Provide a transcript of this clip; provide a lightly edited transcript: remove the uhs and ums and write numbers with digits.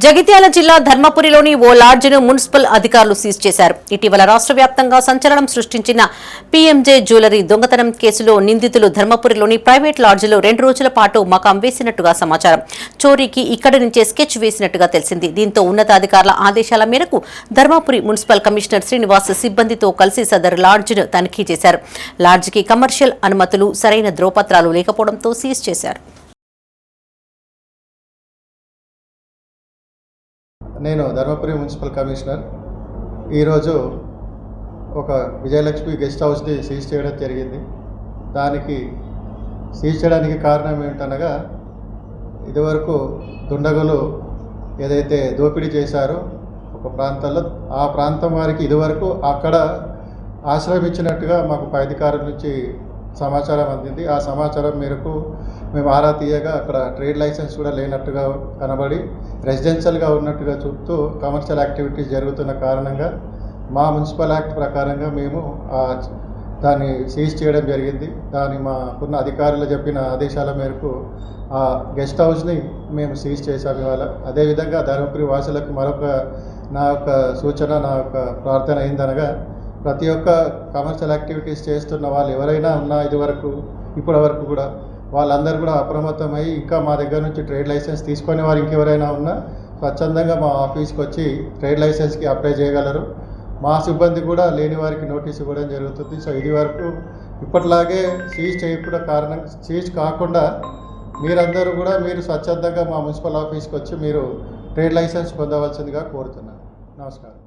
జగిత్యాల జిల్లా ధర్మపురిలోని ఓ లాడ్జిను మున్సిపల్ అధికారులు సీజ్ చేశారు. ఇటీవల రాష్ట్ర వ్యాప్తంగా సంచలనం సృష్టించిన పీఎంజే జ్యువెలరీ దొంగతనం కేసులో నిందితులు ధర్మపురిలోని ప్రైవేట్ లాడ్జిలో 2 రోజుల పాటు మకాం వేసినట్టుగా సమాచారం. చోరీకి ఇక్కడి నుంచే స్కెచ్ వేసినట్టుగా తెలిసింది. దీంతో ఉన్నతాధికారుల ఆదేశాల మేరకు ధర్మపురి మున్సిపల్ కమిషనర్ శ్రీనివాస్ సిబ్బందితో కలిసి సదరు లాడ్జిను తనిఖీ చేశారు. లాడ్జికి కమర్షియల్ అనుమతులు, సరైన ధ్రువపత్రాలు లేకపోవడంతో సీజ్ చేశారు. నేను ధర్మపురి మున్సిపల్ కమిషనర్. ఈరోజు ఒక విజయలక్ష్మి గెస్ట్ హౌస్ని సీజ్ చేయడం జరిగింది. దానికి సీజ్ చేయడానికి కారణం ఏంటనగా, ఇదివరకు దుండగులు ఏదైతే దోపిడీ చేశారో ఒక ప్రాంతంలో, ఆ ప్రాంతం వారికి ఇదివరకు అక్కడ ఆశ్రయించినట్టుగా మాకు పై అధికారుల నుంచి సమాచారం అందింది. ఆ సమాచారం మేరకు మేము ఆరా తీయగా అక్కడ ట్రేడ్ లైసెన్స్ కూడా లేనట్టుగా కనబడి రెసిడెన్షియల్గా ఉన్నట్టుగా చూపుతూ కమర్షియల్ యాక్టివిటీస్ జరుగుతున్న కారణంగా మా మున్సిపల్ యాక్ట్ ప్రకారంగా మేము దాన్ని సీజ్ చేయడం జరిగింది. దాన్ని మాకున్న అధికారులు చెప్పిన ఆదేశాల మేరకు ఆ గెస్ట్ హౌస్ని మేము సీజ్ చేశాము ఇవాళ. అదేవిధంగా ధర్మపురి వాసులకు మరొక నా యొక్క సూచన, నా యొక్క ప్రార్థన ఏందనగా, ప్రతి ఒక్క కమర్షియల్ యాక్టివిటీస్ చేస్తున్న వాళ్ళు ఎవరైనా ఉన్నా ఇప్పటి వరకు కూడా వాళ్ళందరూ కూడా అప్రమత్తమై ఇంకా మా దగ్గర నుంచి ట్రేడ్ లైసెన్స్ తీసుకొని వారు ఇంకెవరైనా ఉన్నా స్వచ్ఛందంగా మా ఆఫీస్కి వచ్చి ట్రేడ్ లైసెన్స్కి అప్లై చేయగలరు. మా సిబ్బంది కూడా లేని వారికి నోటీస్ ఇవ్వడం జరుగుతుంది. సో ఇది వరకు ఇప్పటిలాగే సీజ్ కాకుండా మీరందరూ కూడా మీరు స్వచ్ఛందంగా మా మున్సిపల్ ఆఫీస్కి వచ్చి మీరు ట్రేడ్ లైసెన్స్ పొందవలసిందిగా కోరుతున్నాను. నమస్కారం.